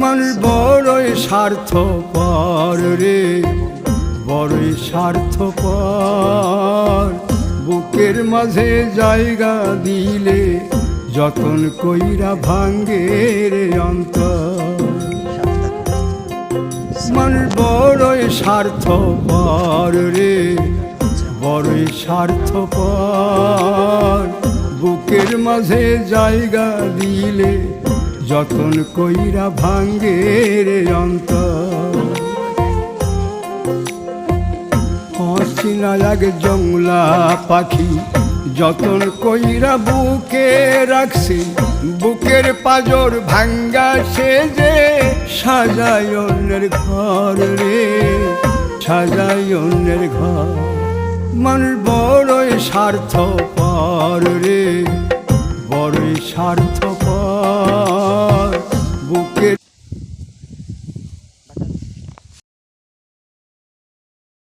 মানুষ বড়ই স্বার্থপর রে, বড়ই স্বার্থপর। বুকের মাঝে জায়গা দিলে যতন কইরা ভাঙ্গে রে অন্তর। মানুষ বড়ই স্বার্থপর রে, বড়ই স্বার্থপর। বুকের মাঝে জায়গা দিলে যতন কইরা ভাঙ্গে রে অন্তর। অচিনা এক জংলা পাখি যতন কইরা বুকে রাখছি, বুকের পাজর ভাঙ্গা সে যে সাজায় অন্যের ঘর রে, সাজায় অন্যের ঘর। মানুষ বড়ই স্বার্থপর রে, বড়ই স্বার্থপর।